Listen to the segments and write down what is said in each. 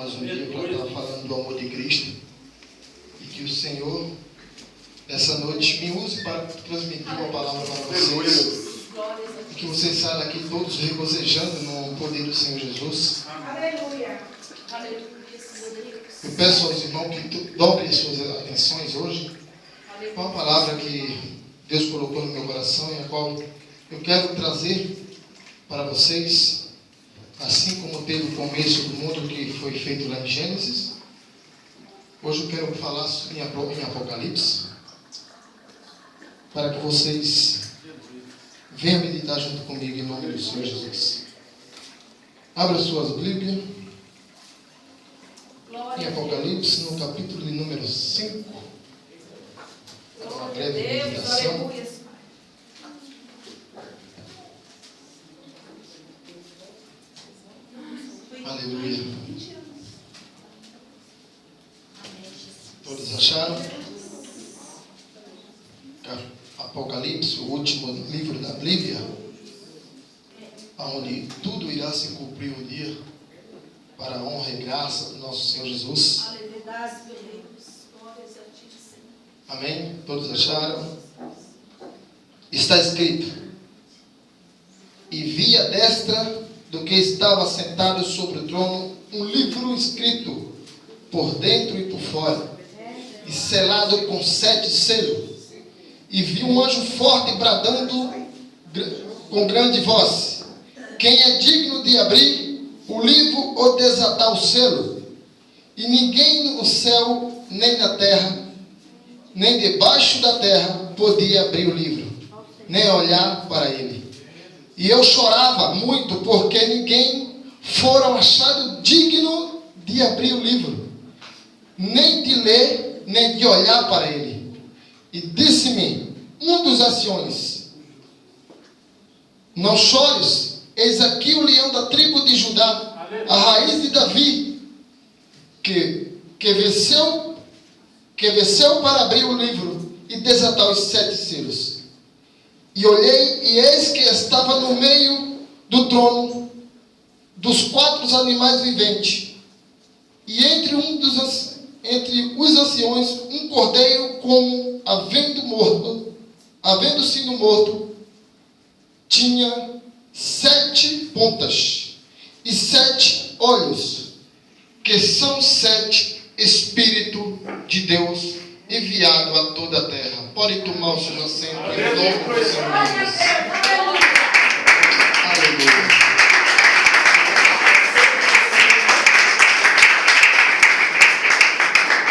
mais um dia para estar falando do amor de Cristo. E que o Senhor, nessa noite, me use para transmitir uma palavra para vocês. E que vocês saiam daqui todos regozijando no poder do Senhor Jesus. Aleluia. Eu peço aos irmãos que dobrem suas atenções hoje. Uma palavra que Deus colocou no meu coração e a qual eu quero trazer para vocês, assim como teve o começo do mundo que foi feito lá em Gênesis. Hoje eu quero falar em Apocalipse, para que vocês venham meditar junto comigo em nome do Senhor Jesus. Abra suas Bíblias em Apocalipse, no capítulo de número 5. Uma breve meditação. Aleluia. Todos acharam? Apocalipse, o último livro da Bíblia, onde tudo irá se cumprir um dia, para a honra e graça do nosso Senhor Jesus. Amém? Todos acharam? Está escrito: e vi à destra do que estava sentado sobre o trono um livro escrito por dentro e por fora, e selado com 7 selos. E vi um anjo forte bradando com grande voz: quem é digno de abrir o livro ou desatar o selo? E ninguém no céu, nem na terra, nem debaixo da terra podia abrir o livro, nem olhar para ele. E eu chorava muito, porque ninguém fora achado digno de abrir o livro, nem de ler, nem de olhar para ele. E disse-me um dos anciões: não chores, eis aqui o leão da tribo de Judá, a raiz de Davi, que venceu para abrir o livro e desatar os 7 selos. E olhei, e eis que estava no meio do trono dos 4 animais viventes, e entre os anciões um cordeiro, como havendo sido morto, tinha 7 pontas e 7 olhos, que são 7 Espíritos de Deus enviado a toda a terra. Pode tomar o seu assento em nome do Senhor Jesus. Aleluia.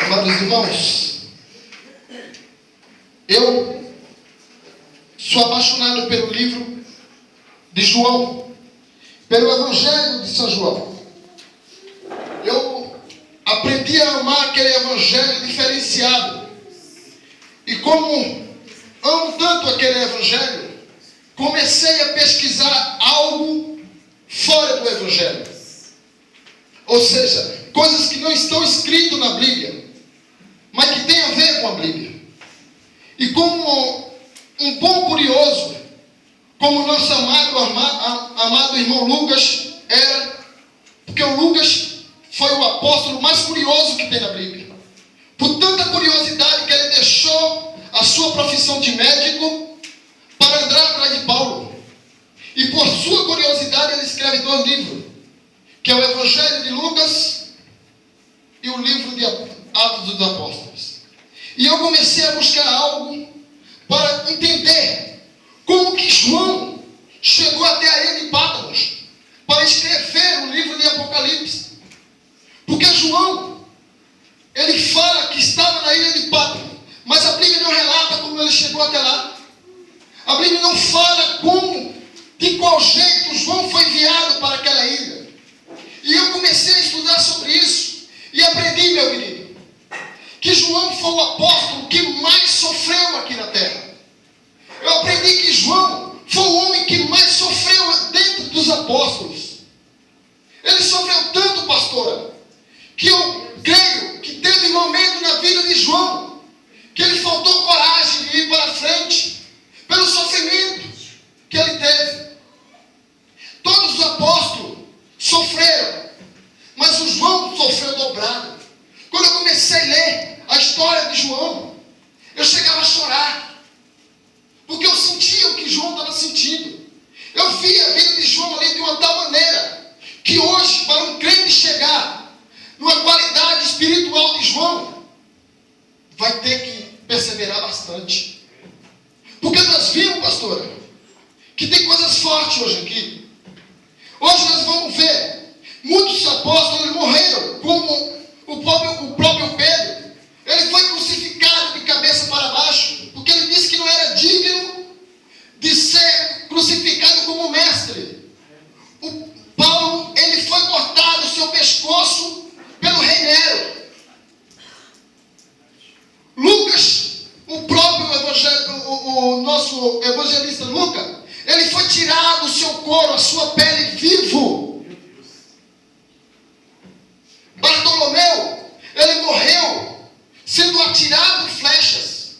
Amados irmãos, eu sou apaixonado pelo livro de João, pelo Evangelho de São João. Eu aprendi a amar aquele Evangelho diferenciado. E como amo tanto aquele Evangelho, comecei a pesquisar algo fora do Evangelho. Ou seja, coisas que não estão escritas na Bíblia, mas que tem a ver com a Bíblia. E como um bom curioso, como nosso amado irmão Lucas era, porque o Lucas foi o apóstolo mais curioso que tem na Bíblia. Por tanta curiosidade que ele deixou a sua profissão de médico para andar atrás de Paulo. E por sua curiosidade ele escreve 2 livros, que é o Evangelho de Lucas e o livro de Atos dos Apóstolos. E eu comecei a buscar algo para entender como que João chegou até a ilha de Patmos para escrever o livro de Apocalipse. Porque João, ele fala que estava na ilha de Patmos, mas a Bíblia não relata como ele chegou até lá. A Bíblia não fala de qual jeito João foi enviado para aquela ilha. E eu comecei a estudar sobre isso e aprendi, meu querido, que João foi o apóstolo que mais sofreu aqui na terra. Eu aprendi que João foi o homem que mais sofreu dentro dos apóstolos. Ele sofreu tanto, pastora, que eu creio que teve momento na vida de João que ele faltou coragem de ir para frente pelo sofrimento que ele teve. Todos os apóstolos sofreram, mas o João sofreu dobrado. Quando eu comecei a ler a história de João, eu chegava a chorar, porque eu sentia o que João estava sentindo. Eu via a vida de João ali de uma tal maneira, que hoje, para um crente chegar numa qualidade espiritual de João, vai ter que perseverar bastante. Porque nós vimos, pastora, que tem coisas fortes hoje aqui. Hoje nós vamos ver, muitos apóstolos morreram, como o próprio Pedro. Ele foi crucificado de cabeça para baixo, porque ele disse que não era digno de ser crucificado como mestre. O Paulo, ele foi cortado o seu pescoço pelo rei Nero. Lucas, o nosso evangelista Lucas, ele foi tirado o seu couro, a sua pele vivo. Bartolomeu, ele morreu sendo atirado flechas.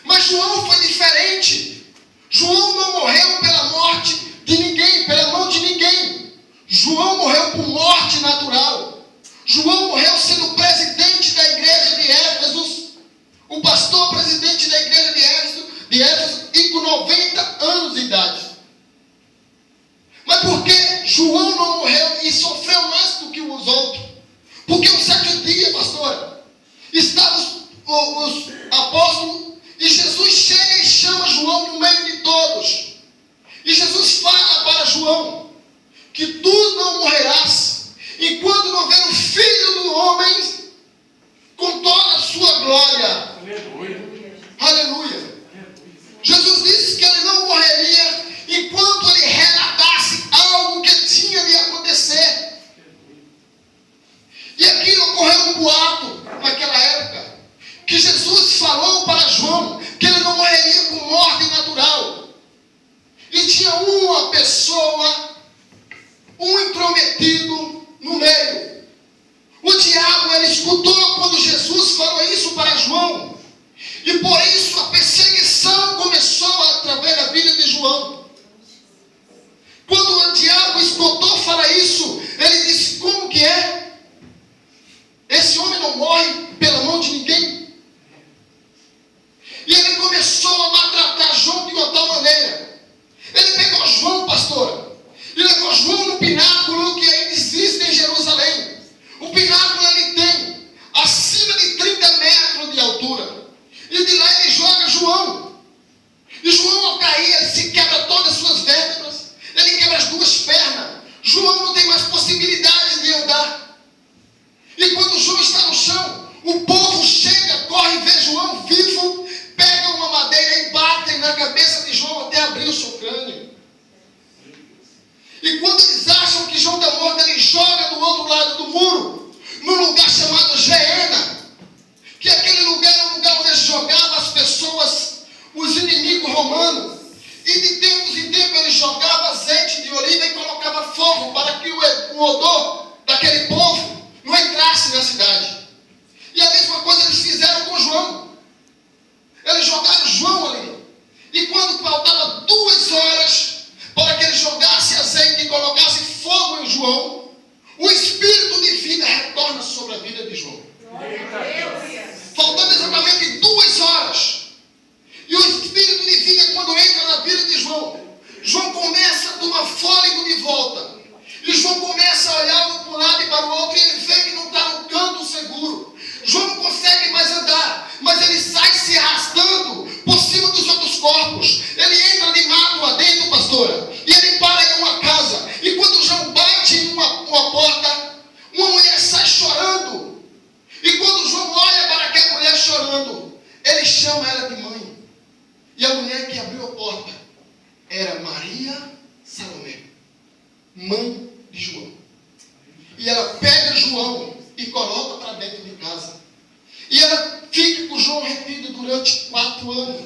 Mas João foi diferente. João não morreu pela morte de ninguém, pela mão de ninguém. João morreu por morte natural. João morreu sendo presidente da igreja de Éfeso, o pastor presidente da igreja de Éfeso, e com 90 anos de idade. Mas por que João não morreu e sofreu mais do que os outros? Porque um certo dia, pastora, estavam os apóstolos e Jesus chega e chama João no meio de todos. E Jesus fala para João que tu não morrerás enquanto não ver o Filho do Homem com toda a sua glória. Aleluia. Aleluia. Jesus disse que ele não morreria enquanto ele relatasse algo que tinha de acontecer. E aqui ocorreu um boato naquela época, que Jesus falou para João que ele não morreria com morte natural. E tinha uma pessoa, um intrometido no meio. O diabo, ele escutou quando Jesus falou isso para João. E por isso a perseguição começou através da vida de João. Quando o diabo escutou falar isso, ele disse: como que é? Esse homem não morre pela mão de ninguém. E ele começou a maltratar João de uma tal maneira. Ele pegou João, pastora, e levou João no pináculo que ainda existe em Jerusalém. O pináculo ele tem acima de 30 metros de altura. E de lá ele joga João. E João, ao cair, ele se quebra todas as suas vértebras. Ele quebra as duas pernas. João não tem mais possibilidade de andar. E quando João está no chão, o povo chega, corre e vê João vivo, pega uma madeira e batem na cabeça de João até abrir o seu crânio. E quando eles acham que João está morto, ele joga do outro lado do muro, num lugar chamado Geena, que aquele lugar era um lugar onde eles jogavam as pessoas, os inimigos romanos. E de tempos em tempos eles jogavam azeite de oliva e colocavam fogo para que o odor daquele povo não entrasse na cidade. E a mesma coisa eles fizeram com João. Eles jogaram João ali. E quando faltava 2 horas para que ele jogasse azeite e colocasse fogo em João, o espírito de vida retorna sobre a vida de João. Faltando exatamente 2 horas. E o espírito de vida, quando entra na vida de João, João começa a tomar fôlego de volta. E João começa a olhar para um lado e para o outro, e ele vê que não está no canto seguro. João não consegue mais andar, mas ele sai se arrastando por cima dos outros corpos. Ele entra de mato adentro, pastora, e ele para em uma casa. E quando João bate em uma porta, uma mulher sai chorando. E quando João olha para aquela mulher chorando, ele chama ela de mãe. E a mulher que abriu a porta era Maria Salomé, mãe de João. E ela pega João e coloca para dentro de casa. E ela fica com João retido durante 4 anos.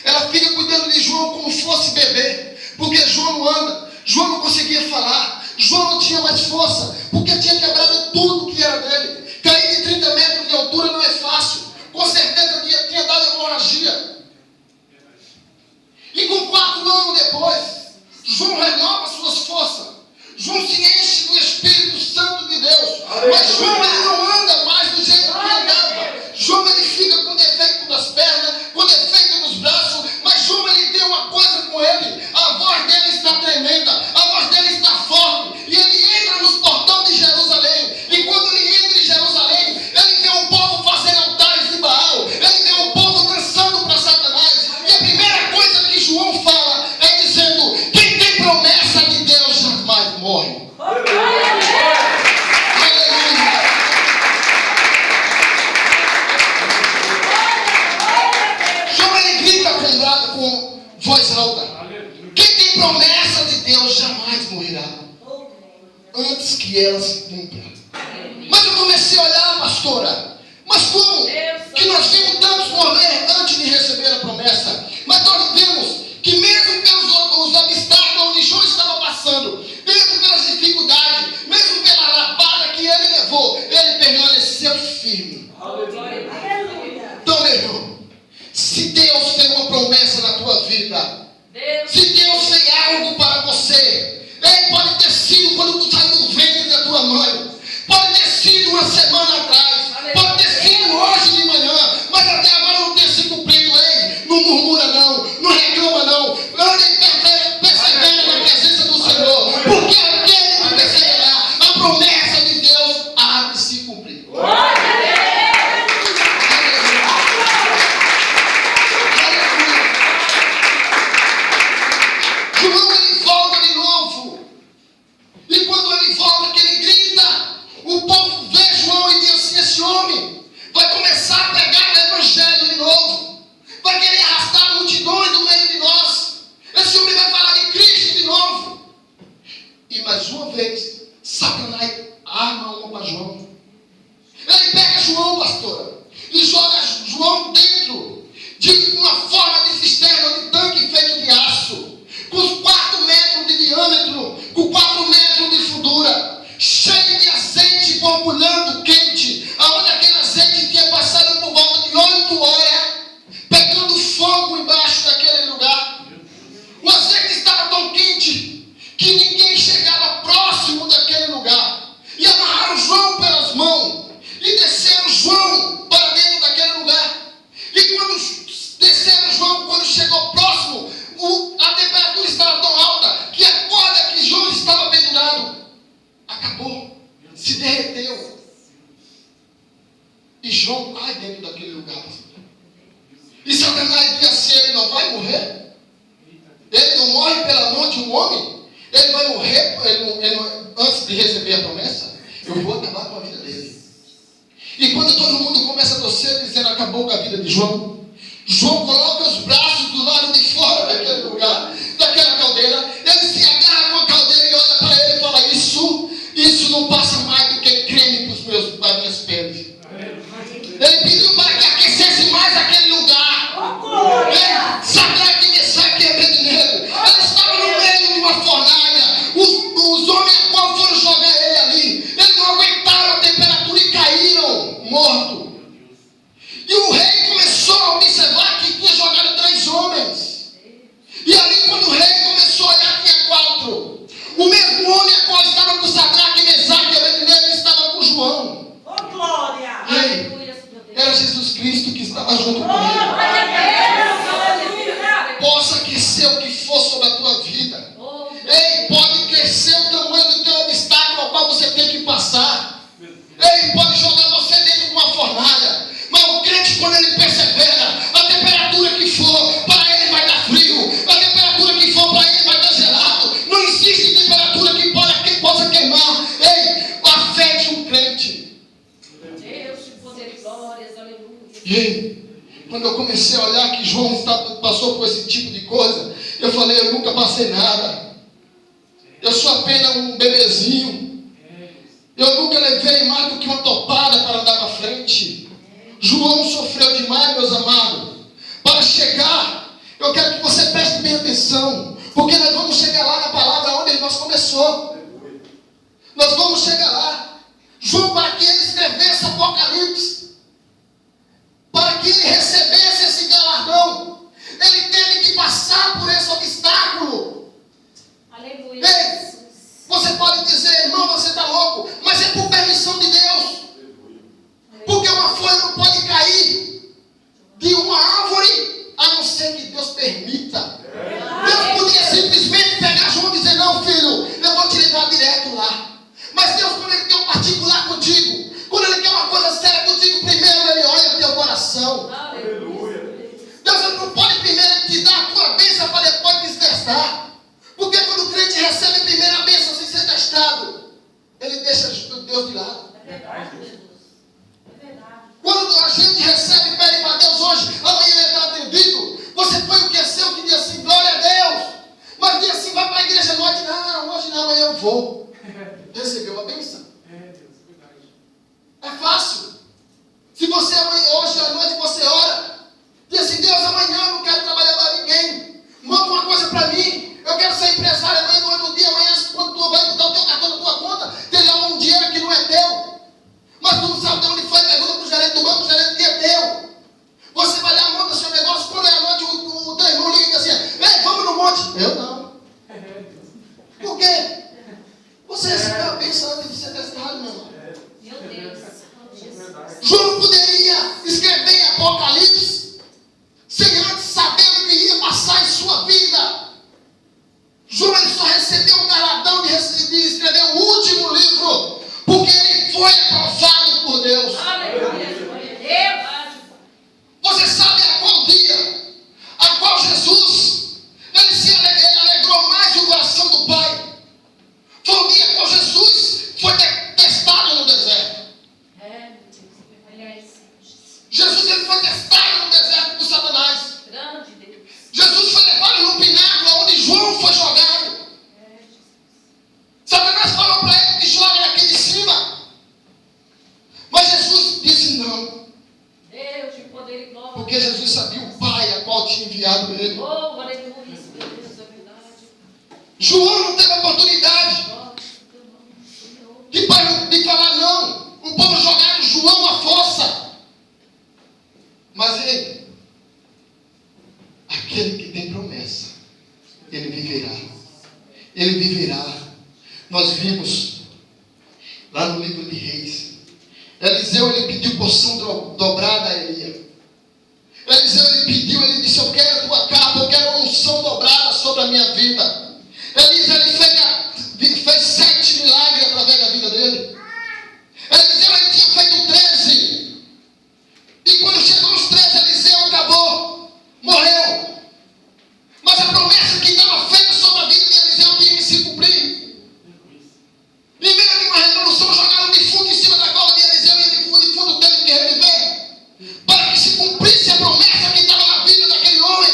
Ela fica cuidando de João como fosse bebê. Porque João não anda. João não conseguia falar. João não tinha mais força. Porque tinha quebrado tudo que era dele. Cair de 30 metros de altura não é fácil. Com certeza tinha dado hemorragia. E com 4 anos depois, João renova suas forças. João se enche do Espírito Santo de Deus. Mas João, ele não anda mais do jeito que andava. João, ele fica com defeito das pernas, com defeito nos braços, mas João, ele tem uma coisa com ele. A voz dele está tremenda, a voz dele está forte, e ele entra nos portões de Jerusalém. E quando ele entra em Jerusalém, ele vê o povo fazendo altares de Baal, ele vê o povo dançando para Satanás. E a primeira coisa que João fala é dizendo: quem tem promessa de Deus jamais morre. Com voz alta: quem tem promessa de Deus jamais morrerá, antes que ela se cumpra. Mas eu comecei a olhar, pastora, mas como que nós vimos tantos morrer antes de receber a promessa? Mas nós vemos que mesmo pelos obstáculos onde João estava passando, mesmo pelas dificuldades, mesmo pela lapada que ele levou, ele permaneceu firme. Então, meu irmão, se Deus tem uma promessa na tua vida, se Deus tem algo para você, pode ter sido quando tu saiu do ventre da tua mãe, pode ter sido uma semana atrás, pode ter sido hoje de manhã, mas até agora não tem se cumprido. Não murmura não, não reclama não, ande e persevera na presença do Senhor, porque aquele que perseverar, a promessa de Deus há de se cumprir. João, ele volta de novo. E quando ele volta, que ele grita, o povo vê João e diz assim: esse homem vai começar a pregar o evangelho de novo, vai querer arrastar multidões do meio de nós, esse homem vai falar de Cristo de novo. E mais uma vez, Satanás arma uma para João. Ele pega João, pastora, e joga João dentro de uma forma de cisterna, de tanque feito de aço, com 4 metros de diâmetro, com 4 metros de fundura, cheio de azeite borbulhando quente, aonde aquele azeite tinha passado por volta de 8 horas, pegando fogo embaixo daquele lugar. O azeite estava tão quente que ninguém chegava próximo daquele lugar. E amarraram João pelas mãos e desceram João para dentro daquele lugar. E quando desceram João, quando chegou próximo, a temperatura estava tão alta que a corda que João estava pendurado acabou, se derreteu. E João cai dentro daquele lugar. E Satanás diz assim: ele não vai morrer? Ele não morre pela mão de um homem? Ele vai morrer antes de receber a promessa? Eu vou acabar com a vida dele. E quando todo mundo começa a torcer, dizendo acabou com a vida de João, João coloca os braços do lado de fora daquele lugar, daquela caldeira. Ele se agarra com a caldeira e olha para ele e fala: isso não passa mais do que creme para as minhas peles. Ele pediu para que aquecesse mais aquele lugar. Sadraque, Mesaque e Abednego, ele estava no meio de uma fornalha. Os homens a qual foram jogar ele ali, eles não aguentaram a temperatura e caíram mortos. E o rei começou a observar que tinha jogado 3 homens. E ali, quando o rei começou a olhar, tinha 4. O mesmo homem a qual estava com Sadraque, Mesaque e Abednego estava com João. Ei, era Jesus Cristo que estava junto com ele. Possa aquecer o que for sobre a tua vida. Ei, pode crescer o tamanho do teu obstáculo ao qual você tem que passar. Ei, pode jogar você dentro de uma fornalha. Mas o crente, quando ele persevera, a temperatura que for, para ele vai dar frio. A temperatura que for, para ele vai dar gelado. Não existe temperatura que possa queimar. Ei, a fé de um crente. Deus, poder e glórias, aleluia. E aí, quando eu comecei a olhar que João passou por esse tipo de coisa, eu falei: eu nunca passei nada. Eu sou apenas um bebezinho. Eu nunca levei mais do que uma topada para andar para frente. João sofreu demais, meus amados. Para chegar, eu quero que você preste bem atenção, porque nós vamos chegar lá na palavra onde nós começou. Nós vamos chegar lá. João, para que ele escrevesse Apocalipse, para que ele recebesse esse galardão, ele teve que passar por esse obstáculo. Aleluia. Ei, você pode dizer: irmão, você está louco, mas é por permissão de Deus. uma folha não pode cair de uma árvore, a não ser que Deus permita. Deus podia simplesmente pegar João e dizer, não, filho, eu vou te levar direto lá. Mas Deus, quando Ele quer um particular contigo, quando Ele quer uma coisa séria contigo, primeiro Ele olha o teu coração. Deus não pode primeiro te dar a tua bênção para depois te testar. Porque quando o crente recebe a primeira bênção sem ser testado, ele deixa Deus de lado. É verdade. Quando a gente recebe e pede para Deus hoje, amanhã ele está atendido. Você põe o que é seu, que diz assim, glória a Deus. Mas diz assim, vai para a igreja à noite. Não, hoje não, amanhã eu vou. Recebeu a bênção. É fácil. Se você hoje à noite você ora, diz assim, Deus, amanhã eu não quero trabalhar para ninguém. Manda uma coisa para mim. Eu quero ser empresário amanhã, no outro dia, amanhã, quando tu vai botar o teu cartão na tua conta, tem lá um dinheiro que não é teu. Mas tu não sabe de onde foi, pergunta para o gerente do banco, o gerente que é teu. Você vai lá, monta seu negócio, quando é a noite, o teu irmão liga e diz assim, ei, vamos no monte. Eu não. Por quê? Você recebeu a bênção antes de ser testado, meu irmão. Meu Deus. João poderia escrever em Apocalipse sem antes saber o que ia passar em sua vida. João ele só recebeu o galardão de escrever o último livro, porque ele foi aprovado por Deus. Você sabe a qual dia, a qual Jesus, ele alegrou mais o coração do Pai? Foi o dia qual Jesus foi testado no deserto. Jesus ele foi testado no deserto por Satanás. Jesus foi levado no pináculo onde João foi jogado. Satanás falou para ele que joga daqui de cima. Mas Jesus disse não. Deus de poder e glória. Porque Jesus sabia o Pai a qual tinha enviado ele. Oh, aleluia, meu Deus, é verdade. João não teve oportunidade de falar não. O povo jogaram João à força. Mas ele, aquele que tem promessa, ele viverá. Ele viverá. Nós vimos lá no livro de Reis. Eliseu, ele pediu porção dobrada a Elias. Eliseu, ele pediu, ele disse, eu quero a tua capa, eu quero uma unção dobrada sobre a minha vida. Eliseu, ele fez 7 milagres através da vida dele. Eliseu, ele tinha feito 13. E quando chegou os 13, Eliseu acabou, morreu. Mas a promessa que estava feita sobre a vida de Eliseu tinha que se cumprir. Em meio de uma revolução, jogaram o defunto em cima da cova de Eliseu e o defunto teve que reviver. Para que se cumprisse a promessa que estava na vida daquele homem.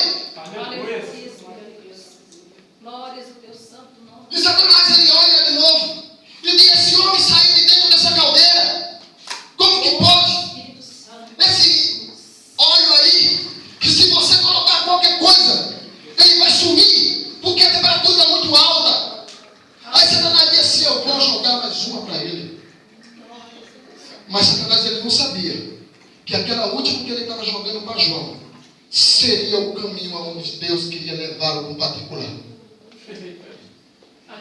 Glórias ao teu santo nome. E Satanás ele olha de novo e diz, esse homem saiu de dentro dessa caldeira. Como que pode? Esse óleo aí, que se você colocar qualquer coisa, ele vai sumir, porque a temperatura está muito alta. Aí Satanás diz assim, eu vou jogar mais uma para ele. Mas Satanás ele não sabia que aquela última que ele estava jogando para João seria o caminho aonde Deus queria levá-lo no particular.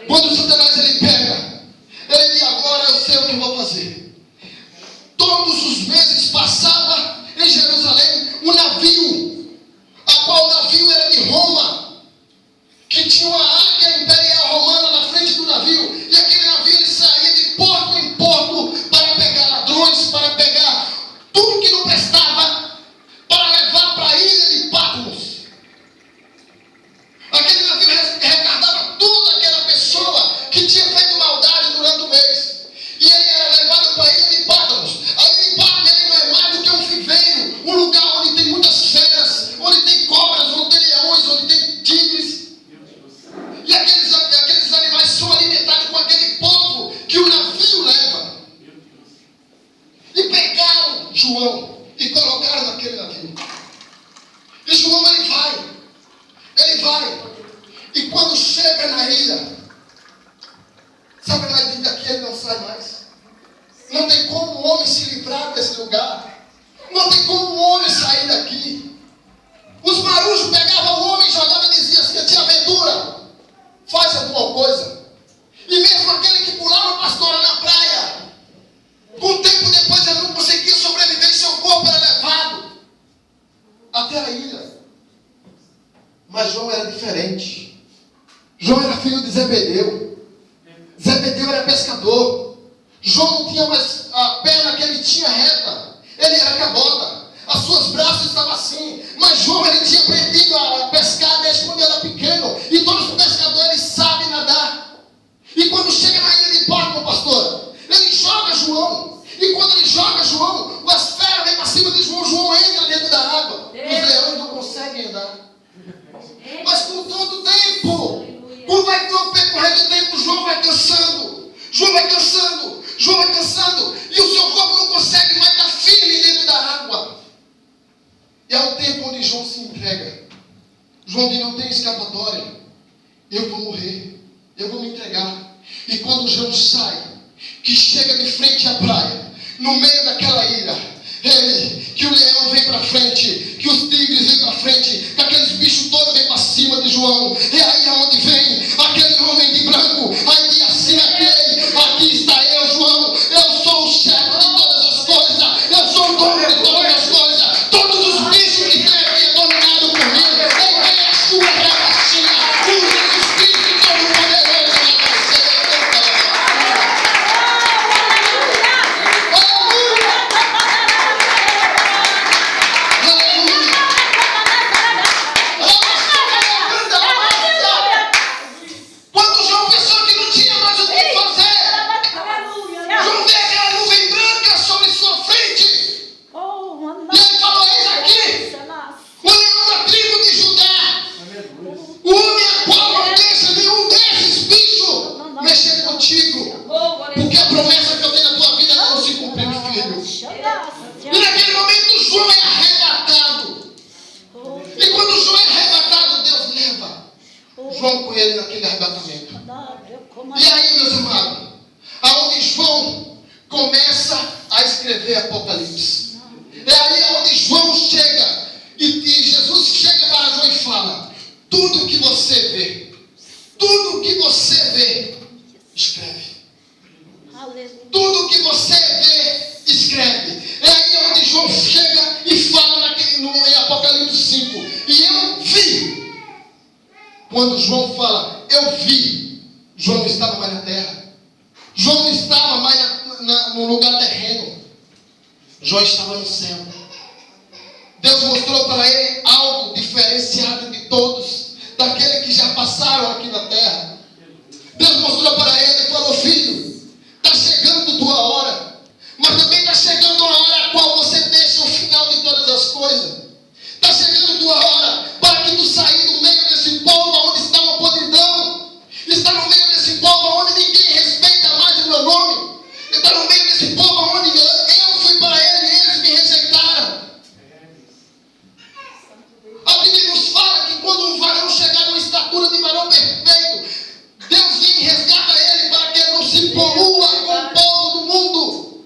Quando Satanás ele pega, ele diz, agora eu sei o que eu vou fazer. Todos os meses passava em Jerusalém um navio, a qual o navio era de Roma, que tinha uma águia imperial romana na frente do navio, e aquele navio ele saía de porto em porto para pegar ladrões, para pegar tudo que não prestava, para levar para a ilha de Patmos. Aquele navio arrecadava toda aquela pessoa que tinha feito maldade durante o mês, e ele era levado para a ilha de Patmos. A ilha de Patmos ele não é mais do que um viveiro, um lugar onde tem muitas feras, onde tem cobras, onde tem leões, onde tem tigres. E aqueles animais são alimentados com aquele povo que o navio leva. E pegaram João e colocaram naquele navio. E João ele vai. E quando chega na ilha, Satanás diz, daqui ele não sai mais. Não tem como o homem se livrar desse lugar. Não tem como o homem sair daqui. Os marujos pegavam o homem e jogavam e diziam assim, tinha aventura, faz alguma coisa. E mesmo aquele que pulava pastora na praia, com o tempo depois ele não conseguia sobreviver em seu Mas João era diferente. João era filho de Zebedeu. Zebedeu era pescador. João não tinha mais a perna que ele tinha reta. Ele era cabota. As suas braços estavam assim. Mas João, ele tinha aprendido a pescar desde quando era pequeno. E todos os pescadores sabem nadar. E quando chega na ilha de Patmos, pastor, ele joga João. E quando ele joga João, as feras vêm para cima de João. João entra dentro da água. Os leões não conseguem andar. Mas com todo o tempo, quando vai percorrendo o tempo, João vai cansando. João vai cansando. João vai cansando. E o seu corpo não consegue mais estar firme dentro da água. E é o tempo onde João se entrega. João diz: não tem escapatória. Eu vou morrer. Eu vou me entregar. E quando João sai, que chega de frente à praia, no meio daquela ilha, que o leão vem para frente, que os tigres vêm para frente, que aqueles bichos todos vêm para cima de João. E aí aonde vem aquele homem de branco, aí diz assim: aqui está eu, João. Eu sou o chefe de todas as coisas. Eu sou o dono de todas as coisas. Todos os bichos que têm aqui é dominado por mim. Eu tenho a sua rebaixinha. O Jesus Cristo Todo-Poderoso vai vencer. Quando João pensou que não tinha mais o que fazer, João vê aquela nuvem branca sobre sua frente. E ele falou: eis aqui o leão da tribo de Judá. O homem a qual não deixa nenhum desses bichos mexer contigo. Porque a promessa que eu tenho na tua vida não se cumpriu, filho. E naquele momento João é arrebatado. E quando João é arrebatado, Deus leva João com ele naquele arrebatamento. E aí, meus amados, aonde João começa a escrever Apocalipse. É aí onde João chega. E Jesus chega para João e fala: tudo que você vê, tudo que você vê, escreve. Tudo que você vê, escreve. É aí onde João chega e fala em Apocalipse 5. E eu vi. Quando João fala, eu vi, João não estava mais na terra. João não estava mais no lugar terreno. João estava no céu. Deus mostrou para ele algo diferenciado de todos, daqueles que já passaram aqui na terra. Deus mostrou para ele e falou: filho, está chegando tua hora, mas também está chegando a hora a qual você deixa o final de todas as coisas. Está chegando tua hora para que tu saia do meio desse povo onde está uma podridão. Está no meio desse povo onde ninguém respeita mais o meu nome. Está no meio desse povo onde eu fui para ele e eles me rejeitaram. A Bíblia nos fala que quando um varão chegar numa estatura de varão perfeito, Deus vem e resgata ele para que ele não se polua com o povo do mundo.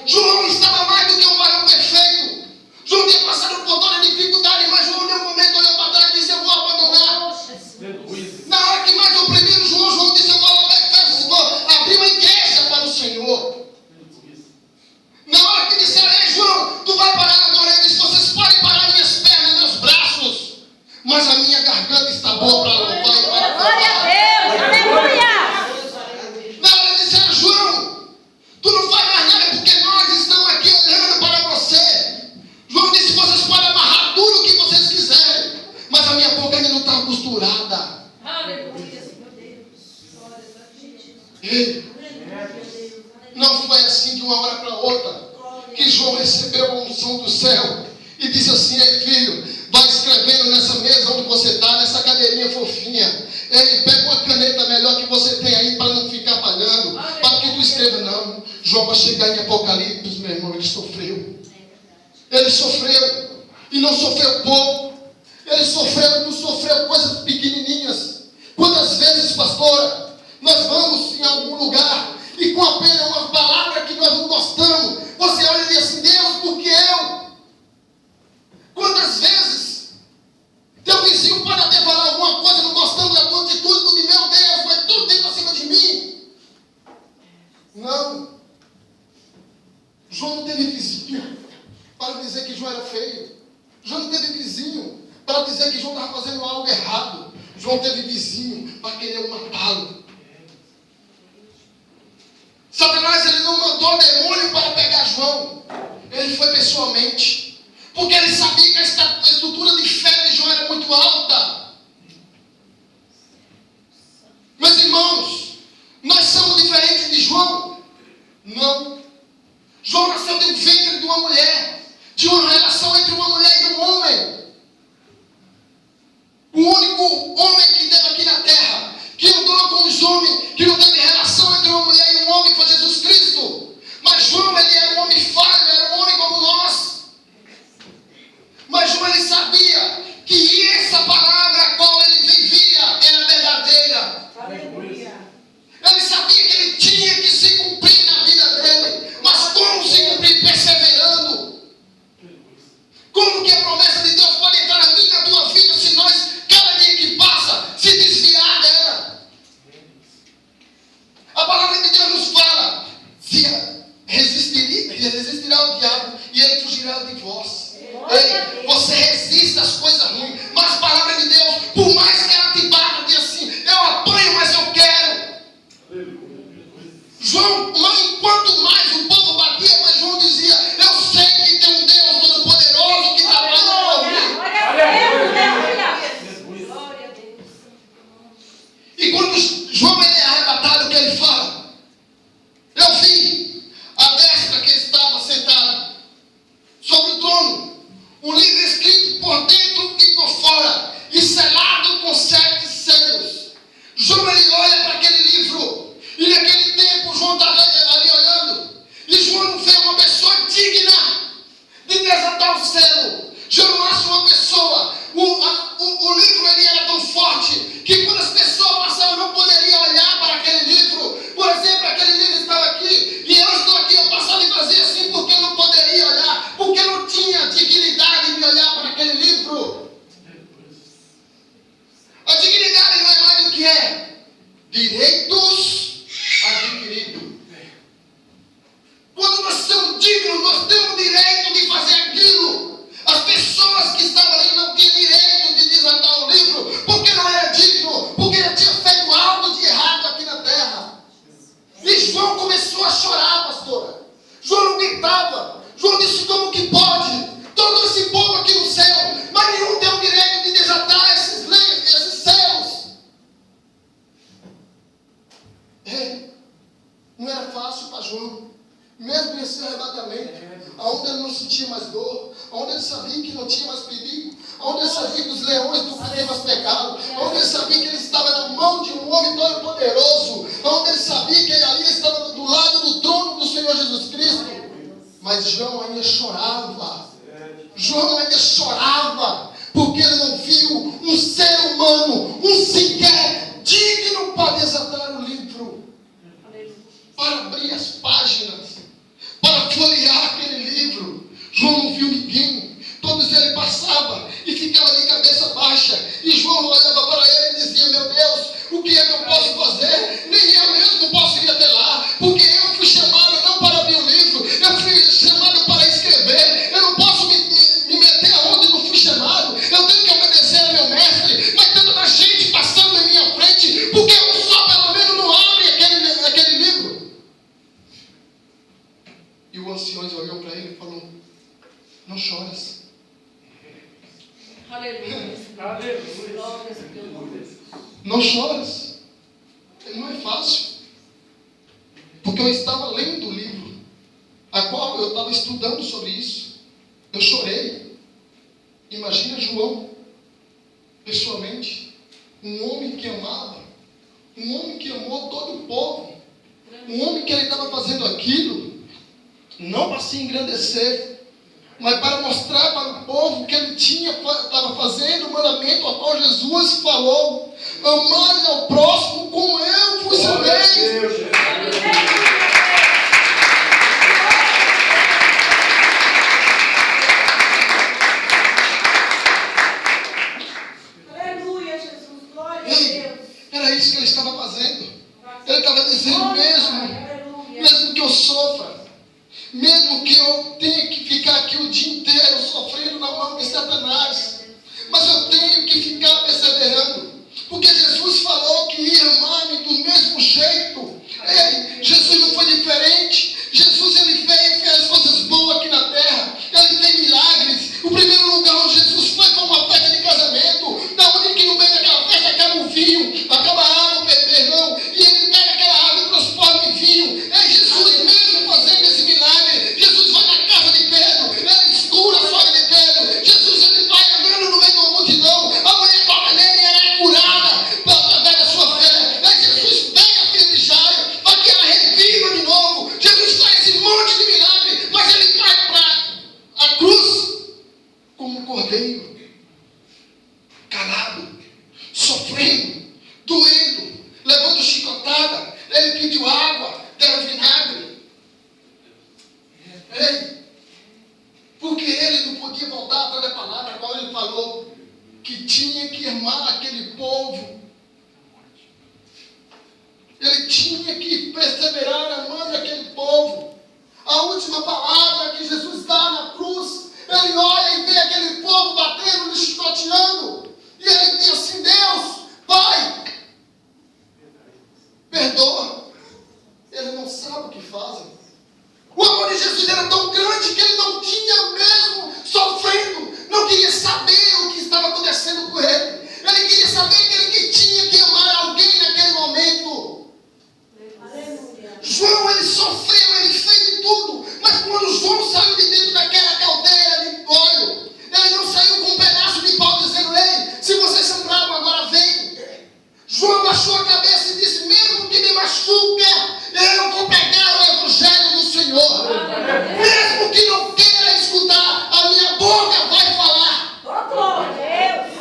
João estava mais do que um varão perfeito. João tinha passado por toda a dificuldade, mas João em um momento olhou para trás e disse: eu vou abandonar. Na hora que mais oprimiram João, João disse: eu vou abrir uma igreja para o Senhor. Na hora que disseram: ei João, tu vai parar agora, ele disse: vocês podem parar minhas pernas, meus braços, mas a minha garganta está boa para louvar e para Glória a Deus, aleluia. Na hora que disseram: João, tu não faz mais nada porque nós estamos aqui olhando para você. João disse: vocês podem amarrar tudo o que vocês quiserem, mas a minha boca ainda não está costurada. Ei, não foi assim de uma hora para outra que João recebeu a unção do céu e disse assim: ei filho, vai escrevendo nessa mesa onde você está, nessa cadeirinha fofinha. Ei, pega uma caneta melhor que você tem aí para não ficar falhando, para que tu escreva. Não, João vai chegar em Apocalipse, meu irmão, ele sofreu. Ele sofreu, e não sofreu pouco. Ele sofreu e não sofreu coisas pequenininhas. Quantas vezes, pastora, nós vamos em algum lugar e com apenas uma palavra que nós não gostamos, você olha e diz assim: Deus, por que eu? Quantas vezes teu vizinho pode até falar alguma coisa não gostando da tua atitude, tu diz: meu Deus, vai tudo dentro acima de mim. Não. João não teve vizinho para dizer que João era feio. João não teve vizinho para dizer que João estava fazendo algo errado. João teve vizinho para querer matá-lo. Satanás, ele não mandou demônio para pegar João. Ele foi pessoalmente. Porque ele sabia que a estrutura de fé de João era muito alta. Meus irmãos, nós somos diferentes de João? Não. João nasceu de um ventre de uma mulher. De uma relação entre uma mulher e um homem. O único homem que teve aqui na terra, que andou com os homens, que não teve relação entre uma mulher e um homem, foi Jesus Cristo. Mas João, ele era um homem falho, era um homem como nós. Mas João, ele sabia que essa palavra a qual ele vivia era verdadeira. Ele sabia que ele tinha que se cumprir na vida dele. Mas como se cumprir? Perseverando. Como que a promessa de Deus pode entrar na minha e na tua vida se nós, cada dia que passa, se desviar dela? A palavra de Deus nos fala: se resistirá ao diabo e ele fugirá de vós. Ei, você resiste às coisas ruins, mas a palavra de Deus, por mais que ela te bata, diz assim: eu apanho, mas eu quero. João, quanto mais o povo batia, mas João dizia: eu sei que tem um Deus Todo-Poderoso que trabalha por mim. Glória a Deus. E quando João ele é arrebatado, o que ele fala? Eu vi a destra que estava sentada sobre o trono, um livro escrito por dentro e por fora, e selado com 7 selos. João ele olha para aquele livro, e naquele tempo João estava ali olhando, e João não vê uma pessoa digna de desatar o selo. João não acha uma pessoa. O livro ele era tão forte que quando as pessoas passavam não poderiam olhar para aquele livro. Por exemplo, aquele livro estava aqui e eu estou aqui, eu passava e fazia assim porque eu não poderia olhar, porque eu não tinha dignidade de olhar para aquele livro. A dignidade não é mais do que é direitos adquiridos. Quando nós somos dignos, nós temos o direito de fazer aquilo. As pessoas que estavam ali não tinham direito de desatar o livro, porque não era digno, porque ele tinha feito algo de errado aqui na terra. E João começou a chorar, pastora. João não gritava. João disse: como que pode? Todo esse povo aqui no céu, mas nenhum tem o direito de desatar esses céus. Não era fácil para João. Mesmo nesse arrebatamento, onde ele não sentia mais dor, onde ele sabia que não tinha mais perigo, onde ele sabia que os leões não podiam mais pecá-lo, onde ele sabia que ele estava na mão de um homem todo poderoso, onde ele sabia que ele ali estava do lado do trono do Senhor Jesus Cristo. Mas João ainda chorava. João ainda chorava, porque ele não viu um ser humano, um sequer digno para desatar o livro, para abrir as páginas, para folhear aquele livro. João não viu ninguém. Todos eles passavam e ficavam de cabeça baixa. E João olhava para ele e dizia: meu Deus, o que é que eu posso fazer? Nem eu mesmo posso ir até lá, porque eu fui chamado não para abrir o livro, eu fui chamado para escrever. Eu não posso me meter aonde não fui chamado. Eu tenho que obedecer ao meu mestre. Mas tanta gente passando na minha frente, porque um só pelo menos não abre aquele livro. E o ancião olhou para ele e falou: não choras. Aleluia. Aleluia. Glória a Deus. Não choras. Não é fácil. Porque eu estava lendo o livro, a qual eu estava estudando sobre isso. Eu chorei. Imagina João, pessoalmente, um homem que amava, um homem que amou todo o povo, um homem que ele estava fazendo aquilo, não para se engrandecer, mas para mostrar para o povo que ele estava fazendo o mandamento ao qual Jesus falou: amar ao próximo como eu vos amei. Aleluia, Jesus. Glória a Deus. Era isso que ele estava fazendo. Ele estava dizendo: mesmo que eu sofra, mesmo que eu tenha que ficar aqui o dia inteiro sofrendo na mão de Satanás, mas eu mesmo jeito. Ei, Jesus não foi diferente. Jesus, ele veio, fez coisas boas aqui na terra. Ele fez milagres. O primeiro lugar onde Jesus foi uma festa de casamento. Da onde que no meio daquela festa acaba o vinho, acaba a água, perdão. E ele pega aquela água e transforma em vinho. É Jesus mesmo fazendo esse milagre. Jesus vai na casa de Pedro. Ele cura a sogra de Pedro. Jesus, ele vai andando no meio de uma multidão. A mulher toca nele e ela é curada através da sua fé. É Jesus pega a filha de Jairo para que ela reviva de novo. Jesus faz esse monte de milagre, mas ele vai para a cruz como um cordeiro, calado, sofrendo, doendo, levando chicotada. Ele pediu água, deram vinagre. Ei, porque ele não podia voltar atrás da palavra, qual ele falou que tinha que amar aquele povo. Ele tinha que perseverar amando aquele povo. A última palavra que Jesus dá na cruz, ele olha e vê aquele povo batendo, chicoteando. E ele diz assim: Deus, Pai, perdoa. Ele não sabe o que fazem. O amor de Jesus era tão grande que ele não tinha mesmo sofrendo, não queria saber o que estava acontecendo com ele. Ele queria saber que ele tinha que amar alguém naquele momento. João, ele sofreu, ele fez de tudo, mas quando João saiu de dentro daquela caldeira de óleo, ele não saiu com um pedaço de pau dizendo: ei, se vocês são bravos, agora vem. João baixou a cabeça e disse: mesmo que me machuca, eu vou pegar o evangelho do Senhor. Mesmo que não queira escutar, a minha boca vai falar.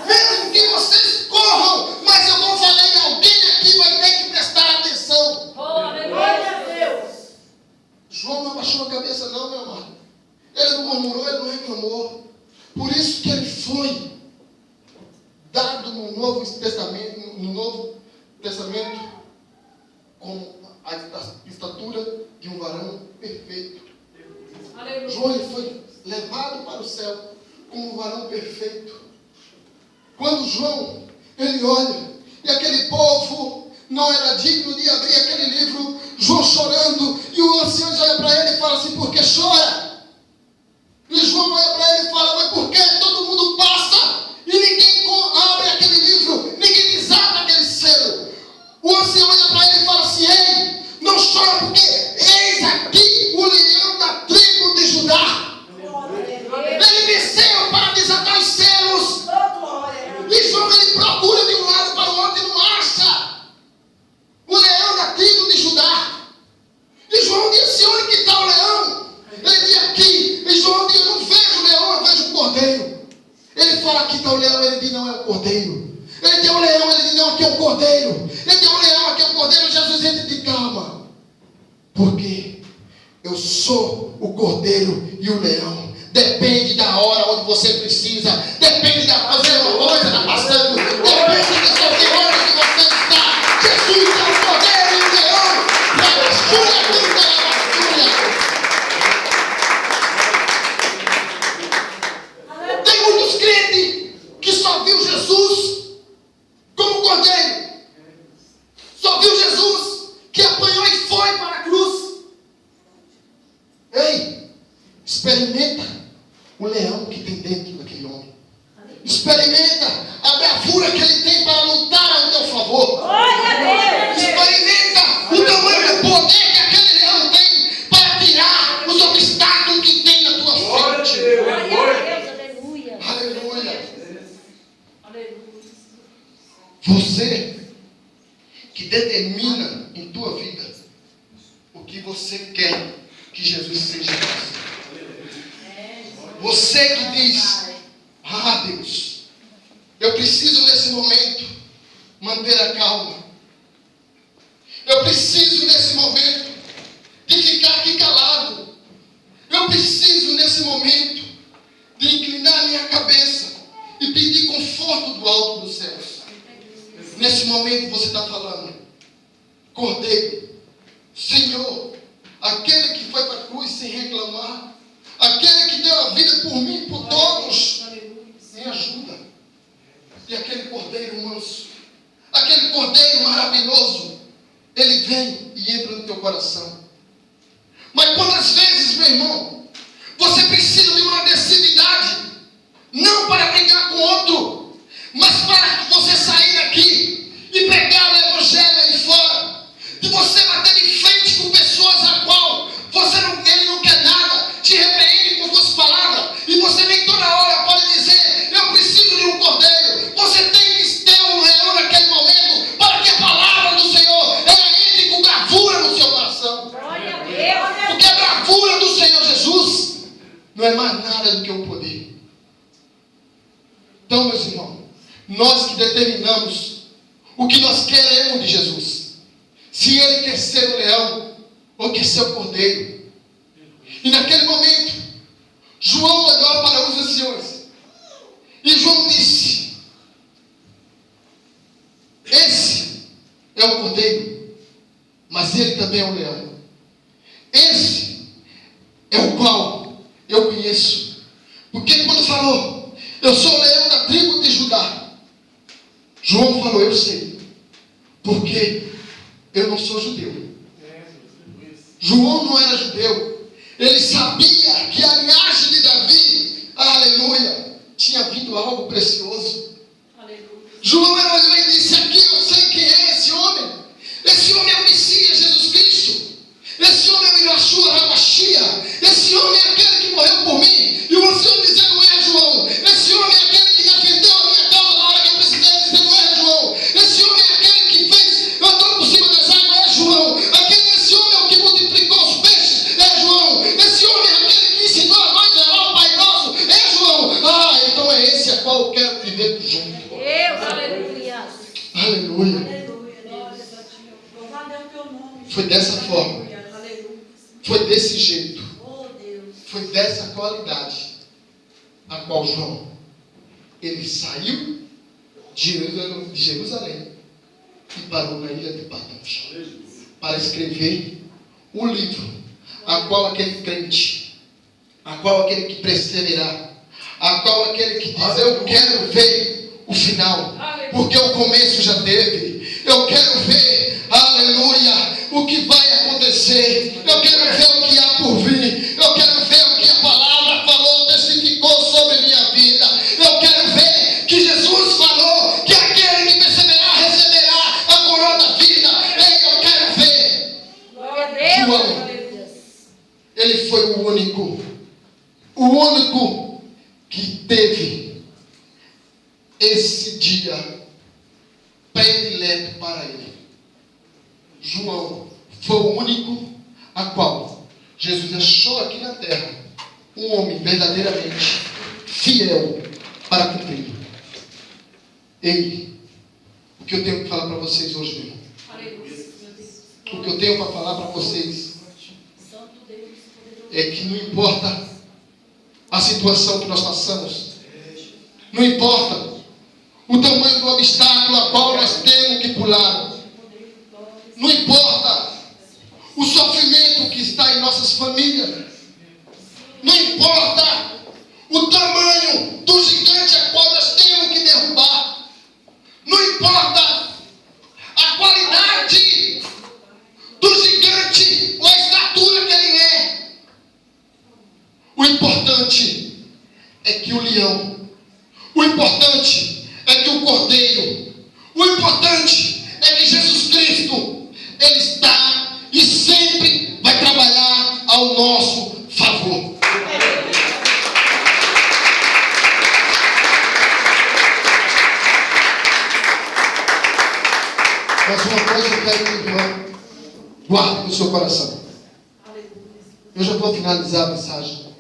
Mesmo que vocês corram, mas eu vou falar e alguém aqui vai ter que prestar atenção. João não abaixou a cabeça não, meu amado. Ele não murmurou, ele não reclamou. Por isso que ele foi dado no Novo Testamento com a estatura de um varão perfeito. Aleluia. João, ele foi levado para o céu como um varão perfeito. Quando João, ele olha, e aquele povo não era digno de abrir aquele livro, João chorando, e o ancião olha para ele e fala assim: por que chora? E João olha para ele e fala: mas por que todo mundo passa e ninguém abre aquele livro, ninguém desata aquele selo? O ancião olha para ele e fala assim: ei, não chora, porque eis aqui o leão da tribo de Judá. Ele venceu para desatar os selos. E João, ele procura de um lado para o outro e não acha o leão da tribo de Judá. E João disse: onde que está o leão? Ele diz: aqui. E João diz: eu não vejo o leão, eu vejo o cordeiro. Ele fala: aqui está o leão. Ele diz: não, é o cordeiro. Ele tem um leão, ele diz: não, aqui é o cordeiro. Ele tem um leão, aqui é o cordeiro. Jesus entra de calma, porque eu sou o cordeiro e o leão. Depende da hora onde você precisa. Depende da fazer uma coisa está passando. Depende da sua hora que você está. Jesus é o cordeiro e o leão. Tem muitos crentes que só viu Jesus como cordeiro. Só viu Jesus que apanhou e foi para a cruz. Ei, experimenta o leão que tem dentro daquele homem. Experimenta a bravura que ele tem para lutar ao teu favor. Experimenta o tamanho do poder que aquele leão tem para tirar os obstáculos que tem na tua frente. Aleluia. Aleluia. Aleluia. Você que determina em tua vida o que você quer que Jesus seja para você. Você que diz: ah, Deus, eu preciso nesse momento manter a calma. Eu preciso nesse momento de ficar aqui calado. Eu preciso nesse momento de inclinar minha cabeça e pedir conforto do alto dos céus. Nesse momento você está falando: Cordeiro, Senhor, aquele que foi para a cruz sem reclamar, aquele que deu a vida por mim e por todos, me ajuda. E aquele cordeiro manso, aquele cordeiro maravilhoso, ele vem e entra no teu coração. Mas quantas vezes, meu irmão, você precisa de uma agressividade, não para brigar com o outro, mas para você sair daqui e pregar o evangelho aí fora, de você bater de frente com pessoas a qual ele não quer nada, te repreende com suas palavras, e você nem toda hora pode dizer, eu preciso de um cordeiro. Você tem que ter um leão naquele momento, para que a palavra do Senhor, ela entre com bravura no seu coração. Glória a Deus. Porque a bravura do Senhor Jesus não é mais nada do que o poder. Então, meus irmãos, nós que determinamos o que nós queremos de Jesus, se ele quer ser o leão ou quer ser o cordeiro. E naquele momento, João olhou para os anciões e João disse: esse é o cordeiro, mas ele também é o leão. Esse é o qual eu conheço. Porque quando falou, eu sou o leão da tribo de Judá, João falou, eu sei, porque eu não sou judeu. João não era judeu. Ele sabia que a linhagem de Davi, aleluia, tinha vindo algo precioso. Aleluia. João olhou e disse: aqui eu sei quem é esse homem. Esse homem é o Messias, Jesus Cristo. Esse homem é o Irachua Rabachia. Esse homem é aquele que morreu por mim. E o Senhor dizendo: não é João. Esse homem é aquele que defendeu a minha causa na hora que eu precisei, dizendo: não é João. Esse homem é aquele que fez, andou por cima das águas, é João. Esse homem é o que multiplicou os peixes, é João. Esse homem é aquele que ensinou a nós a orar o Pai Nosso, é João. Ah, então é esse a qual eu quero viver junto. Deus, aleluia. Aleluia. Louvado é o teu nome. Foi dessa forma. Aleluia. Foi desse jeito. Oh, Deus. Foi dessa qualidade a qual João, ele saiu de Jerusalém e parou na ilha de Patmos para escrever o livro a qual aquele crente, a qual aquele que perseverar, a qual aquele que diz: eu quero ver o final, porque o começo já teve. Eu quero ver, aleluia, o que vai acontecer. Eu quero ver o que há por vir. Eu quero ver o que a palavra falou, testificou sobre minha vida. Eu quero ver que Jesus falou que aquele que perseverar receberá a coroa da vida. Ei, eu quero ver. Glória a Deus. João, Aleluia. ele foi o único que teve esse dia predileto para ele. João foi o único a qual Jesus achou aqui na terra um homem verdadeiramente fiel para cumprir. Ei, o que eu tenho que falar para vocês hoje, meu irmão? Aleluia. Meu Deus. O que eu tenho para falar para vocês Santo Deus, poderoso. é que não importa a situação que nós passamos, não importa o tamanho do obstáculo a qual nós temos que pular, não importa o sofrimento que está em nossas famílias, não importa o tamanho do gigante a qual nós temos que derrubar, não importa a qualidade do gigante ou a estatura que ele é. O importante é que o leão, o importante é que o cordeiro, o importante é que Jesus Cristo, ele está e sempre vai trabalhar ao nosso favor. Mas uma coisa eu quero que o irmão guarde no seu coração. Eu já vou finalizar a mensagem.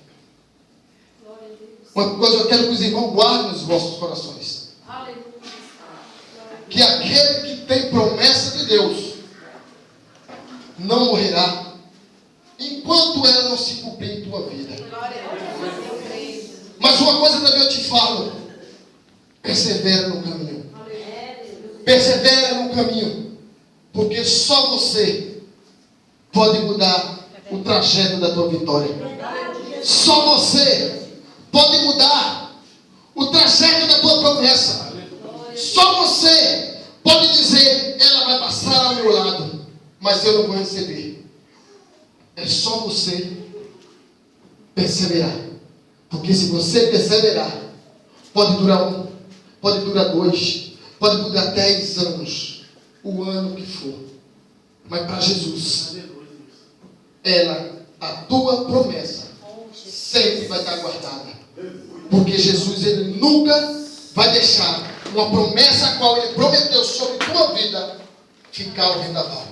Uma coisa eu quero que os irmãos guardem nos vossos corações. Que aquele que tem promessa de Deus não morrerá enquanto ela não se cumprir em tua vida. Mas uma coisa também eu te falo: persevera no caminho. Persevera no caminho, porque só você pode mudar o trajeto da tua vitória. Só você pode mudar o trajeto da tua promessa. Só você pode dizer: ela vai passar ao meu lado. mas eu não vou receber. É só você perseverar. Porque se você perseverar, pode durar 1, pode durar 2, pode durar 10 anos, o ano que for. Mas para Jesus, a tua promessa sempre vai estar guardada. Porque Jesus, Ele nunca vai deixar uma promessa a qual Ele prometeu sobre tua vida ficar ao vendaval.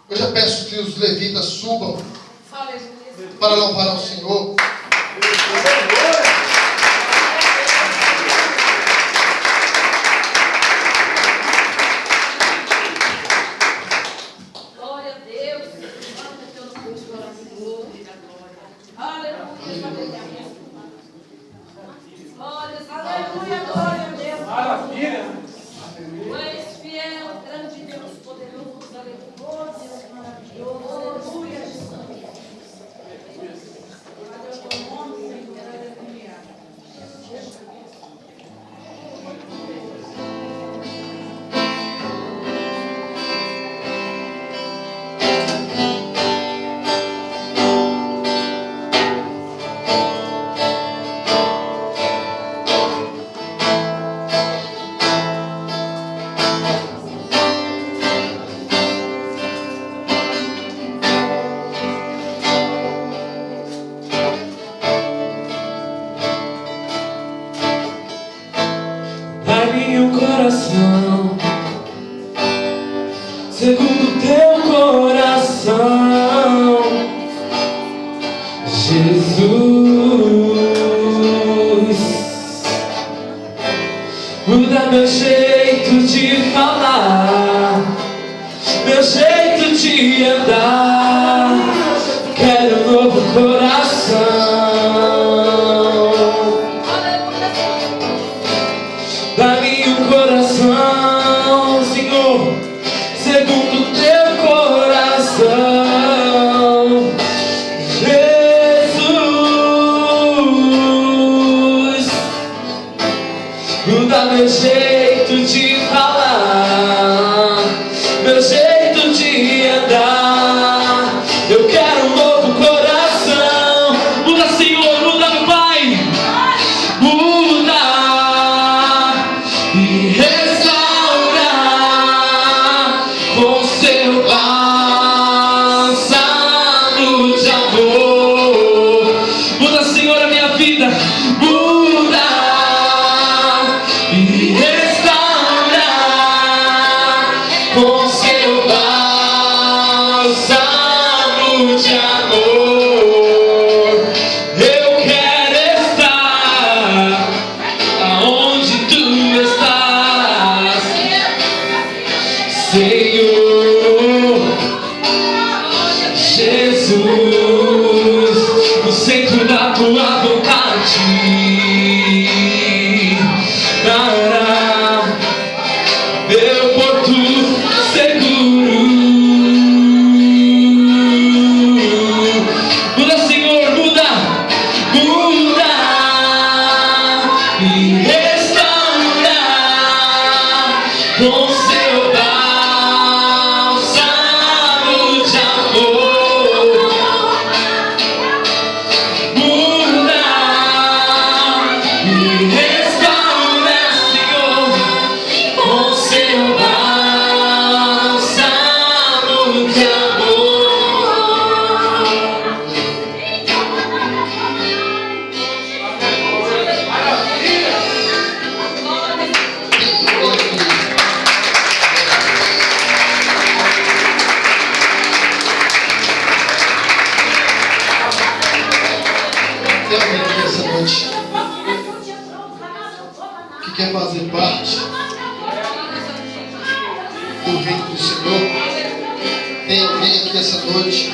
Eu já peço que os levitas subam para louvar ao Senhor. Glória a Deus. Aleluia. Aleluia, glória a Deus. Maravilha. Tu és fiel, grande Deus, poderoso, aleluia, Deus maravilhoso, aleluia, Jesus. Cadê o teu nome, Senhor? Aleluia. Dai-me um coração segundo teu coração, Jesus. Muda meu jeito de falar, meu jeito de andar. Quero um novo coração. Dá-me um coração, Senhor, segundo teu coração, Jesus. Muda meu jeito de falar, meu jeito de andar. Eu quero um novo coração. Muda, Senhor, muda, meu Pai. Muda e restaura com seu bálsamo de amor. Muda, Senhor, a minha vida. Muda e restaura com seu bálsamo de amor. Eu quero estar aonde tu estás, Senhor Jesus, no centro da tua vontade. Meu porto seguro. Muda, Senhor, muda, muda e restaura com seu bálsamo de amor. Muda e restaura, Senhor, com seu bálsamo de amor. Tem alguém aqui essa noite que quer fazer parte do reino do Senhor? Tem alguém aqui essa noite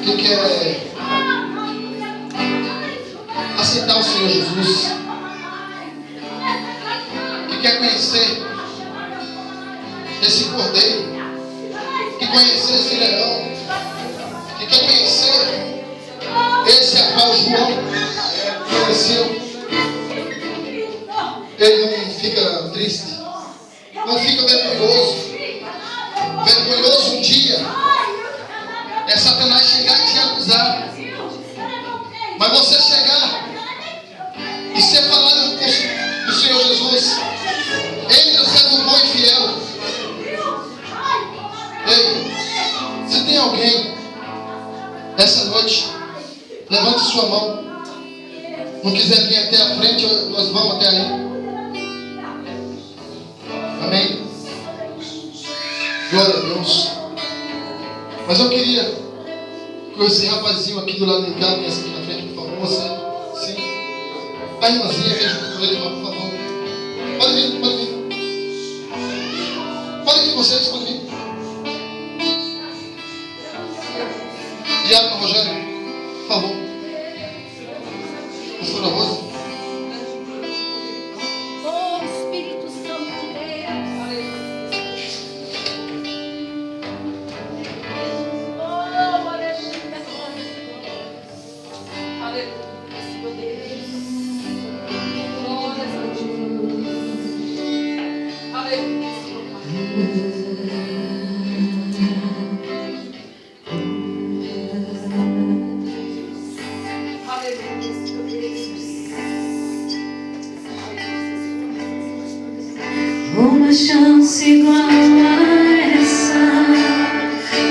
que quer aceitar o Senhor Jesus? Que quer conhecer esse cordeiro? Que conhecer esse leão? Que quer conhecer esse a qual João conheceu? Ele não fica triste, não fica vergonhoso, Vergonhoso um dia é Satanás chegar e te acusar. Mas você chegar e ser falado do Senhor Jesus. Ele é o servo bom e fiel. Ei, se tem alguém essa noite, levante sua mão. Não quiser vir até a frente, nós vamos até aí. Amém? Glória a Deus. Mas eu queria que esse rapazinho aqui do lado de cá viesse aqui na frente, por favor. Você, sim. A irmãzinha vem junto com ele, por favor. Pode vir, pode vir. Pode vir vocês, pode vir. Diácono Rogério, por favor. Pastora Rosa. Oh, Espírito Santo de Deus. Oh, aleluia. Aleluia, Senhor Deus. Glórias a Deus. Aleluia, Senhor Pai. Uma chance igual a essa,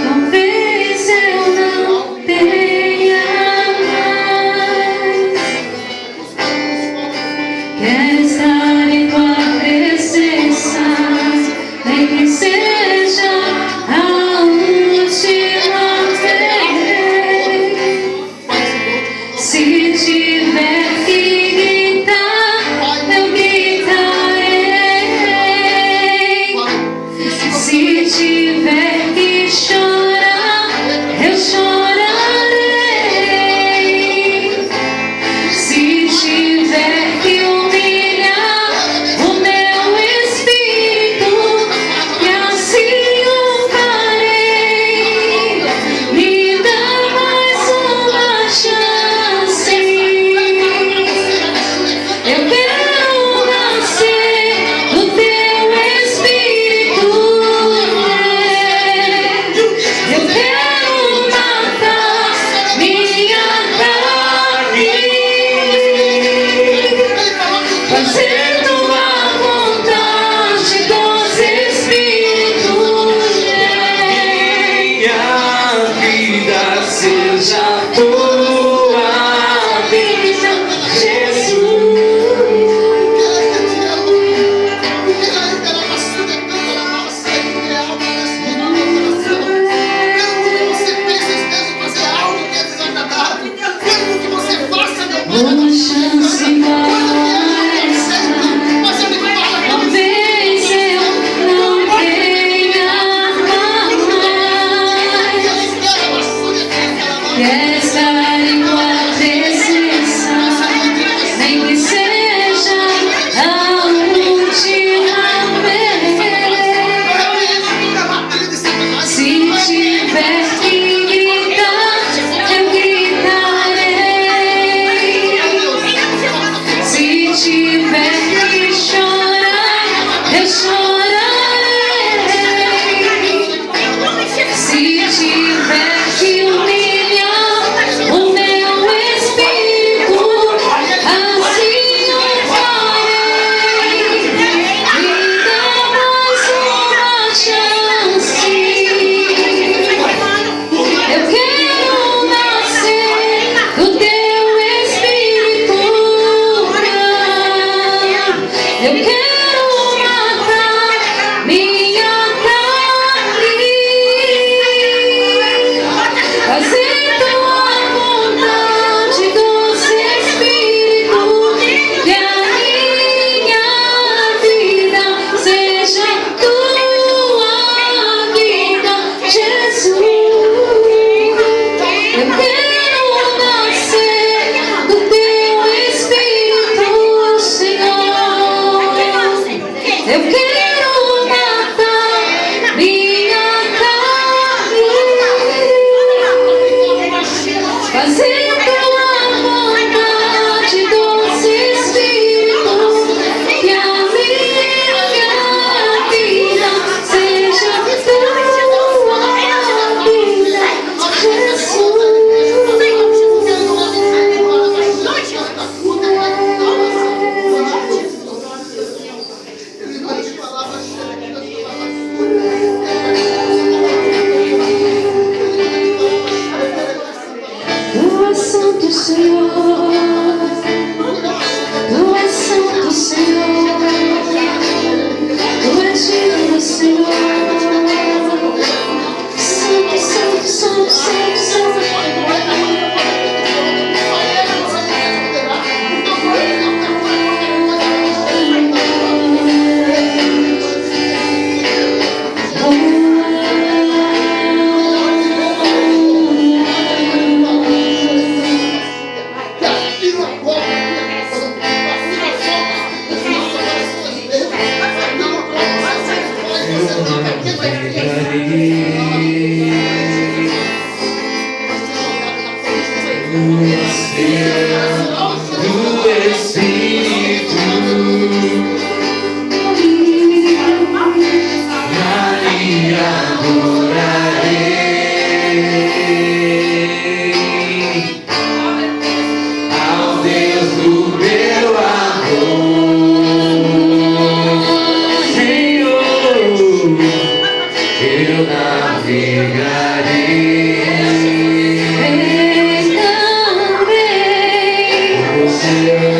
talvez eu não tenha mais. Quero estar em tua presença, nem que seja a última vez. Se tiver que gritar, eu gritarei. Se tiver que chorar, eu chorarei. Se tiver que humilhar o meu espírito, e assim o farei. Me dá mais uma chance. Eu quero nascer do teu espírito. Eu quero matar minha carne, fazer tua vontade dos espíritos. Minha vida seja tua vida, Jesus. Uma chance igual a essa, talvez eu não tenha mais. Quero estar em tua presença, nem que seja a última vez. Se tiver que gritar, eu gritarei. Se tiver que chorar, eu chorarei. Se tiver que humilhar o meu santo, Senhor. Tu és santo, Senhor. Tu és digno, Senhor. Santo, santo, santo, santo, santo. Do Espírito, ali adorarei ao Deus do meu amor, Senhor, eu navegarei. Você